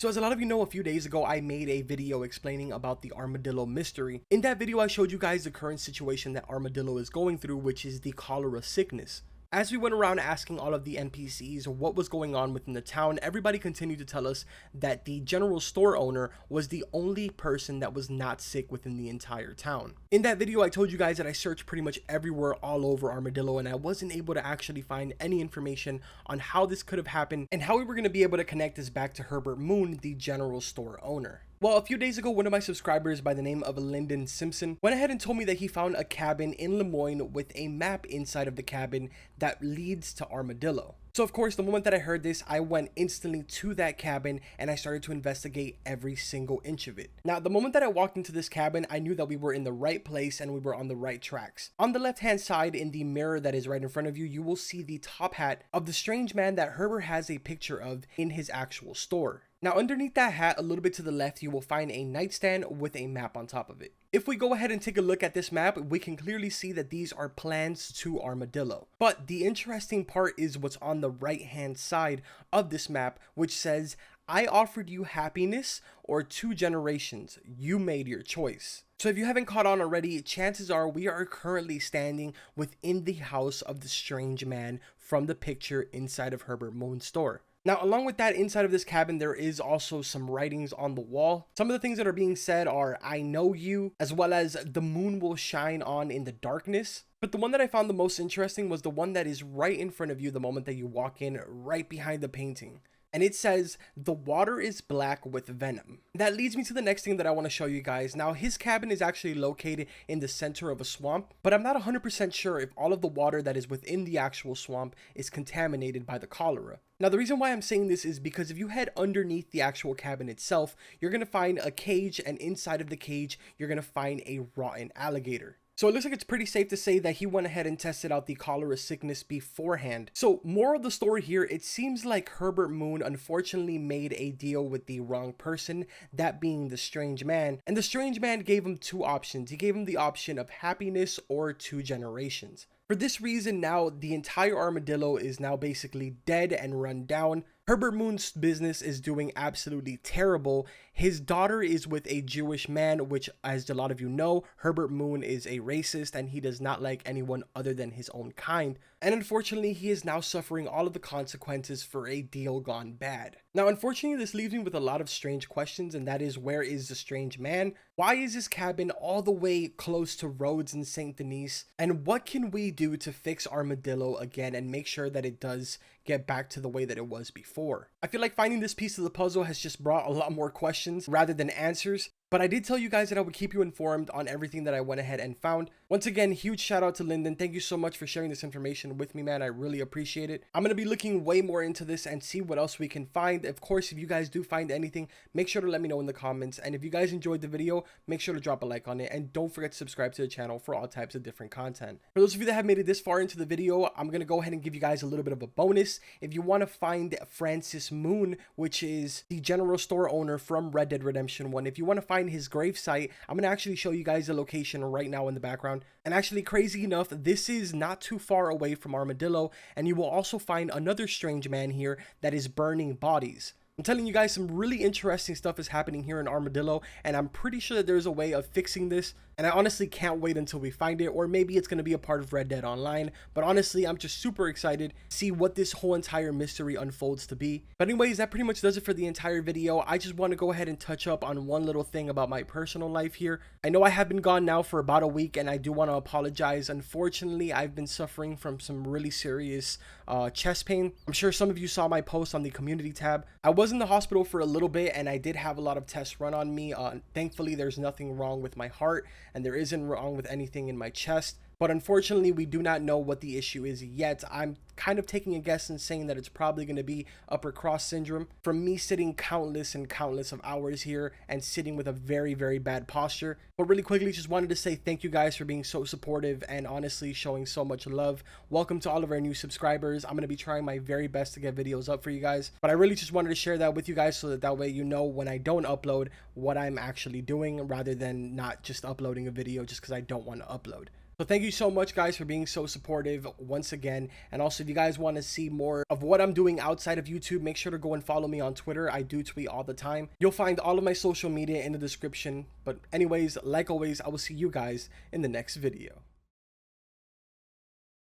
So as a lot of you know, a few days ago, I made a video explaining about the Armadillo Mystery. In that video, I showed you guys the current situation that Armadillo is going through, which is the cholera sickness. As we went around asking all of the NPCs what was going on within the town, everybody continued to tell us that the general store owner was the only person that was not sick within the entire town. In that video, I told you guys that I searched pretty much everywhere all over Armadillo, and I wasn't able to actually find any information on how this could have happened and how we were going to be able to connect this back to Herbert Moon, the general store owner. Well, a few days ago, one of my subscribers by the name of Lyndon Simpson went ahead and told me that he found a cabin in Lemoyne with a map inside of the cabin that leads to Armadillo. So of course, the moment that I heard this, I went instantly to that cabin and I started to investigate every single inch of it. Now, the moment that I walked into this cabin, I knew that we were in the right place and we were on the right tracks. On the left-hand side, in the mirror that is right in front of you, you will see the top hat of the strange man that Herbert has a picture of in his actual store. Now, underneath that hat, a little bit to the left, you will find a nightstand with a map on top of it. If we go ahead and take a look at this map, we can clearly see that these are plans to Armadillo. But the interesting part is what's on the right-hand side of this map, which says, "I offered you happiness or 2 generations. You made your choice." So if you haven't caught on already, chances are we are currently standing within the house of the strange man from the picture inside of Herbert Moon's store. Now, along with that, inside of this cabin, there is also some writings on the wall. Some of the things that are being said are, "I know you," as well as "the moon will shine on in the darkness." But the one that I found the most interesting was the one that is right in front of you the moment that you walk in, right behind the painting. And it says, "The water is black with venom." That leads me to the next thing that I want to show you guys. Now, his cabin is actually located in the center of a swamp, but I'm not 100% sure if all of the water that is within the actual swamp is contaminated by the cholera. Now, the reason why I'm saying this is because if you head underneath the actual cabin itself, you're going to find a cage, and inside of the cage, you're going to find a rotten alligator. So it looks like it's pretty safe to say that he went ahead and tested out the cholera sickness beforehand. So moral of the story here, it seems like Herbert Moon unfortunately made a deal with the wrong person, that being the strange man. And the strange man gave him 2 options. He gave him the option of happiness or 2 generations. For this reason, now the entire Armadillo is now basically dead and run down. Herbert Moon's business is doing absolutely terrible. His daughter is with a Jewish man, which, as a lot of you know, Herbert Moon is a racist and he does not like anyone other than his own kind. And unfortunately, he is now suffering all of the consequences for a deal gone bad. Now, unfortunately, this leaves me with a lot of strange questions, and that is, where is the strange man? Why is his cabin all the way close to roads in St. Denis? And what can we do to fix Armadillo again and make sure that it does get back to the way that it was before? I feel like finding this piece of the puzzle has just brought a lot more questions rather than answers. But I did tell you guys that I would keep you informed on everything that I went ahead and found. Once again, huge shout out to Lyndon. Thank you so much for sharing this information with me, man. I really appreciate it. I'm going to be looking way more into this and see what else we can find. Of course, if you guys do find anything, make sure to let me know in the comments. And if you guys enjoyed the video, make sure to drop a like on it. And don't forget to subscribe to the channel for all types of different content. For those of you that have made it this far into the video, I'm going to go ahead and give you guys a little bit of a bonus. If you want to find Francis Moon, which is the general store owner from Red Dead Redemption 1, if you want to find his gravesite, I'm going to actually show you guys the location right now in the background. And actually, crazy enough, this is not too far away from Armadillo, and you will also find another strange man here that is burning bodies. I'm telling you guys, some really interesting stuff is happening here in Armadillo, and I'm pretty sure that there's a way of fixing this, and I honestly can't wait until we find it, or maybe it's going to be a part of Red Dead Online. But honestly, I'm just super excited to see what this whole entire mystery unfolds to be. But anyways, that pretty much does it for the entire video. I just want to go ahead and touch up on one little thing about my personal life here. I know I have been gone now for about a week, and I do want to apologize. Unfortunately, I've been suffering from some really serious chest pain. I'm sure some of you saw my post on the community tab. I was in the hospital for a little bit, and I did have a lot of tests run on me. Thankfully, there's nothing wrong with my heart, and there isn't wrong with anything in my chest. But unfortunately, we do not know what the issue is yet. I'm kind of taking a guess and saying that it's probably going to be upper cross syndrome from me sitting countless and countless of hours here and sitting with a very, very bad posture. But really quickly, just wanted to say thank you guys for being so supportive and honestly showing so much love. Welcome to all of our new subscribers. I'm going to be trying my very best to get videos up for you guys. But I really just wanted to share that with you guys so that way you know when I don't upload what I'm actually doing, rather than not just uploading a video just because I don't want to upload. So thank you so much guys for being so supportive once again. And also if you guys want to see more of what I'm doing outside of YouTube, make sure to go and follow me on Twitter. I do tweet all the time. You'll find all of my social media in the description. But anyways, like always, I will see you guys in the next video.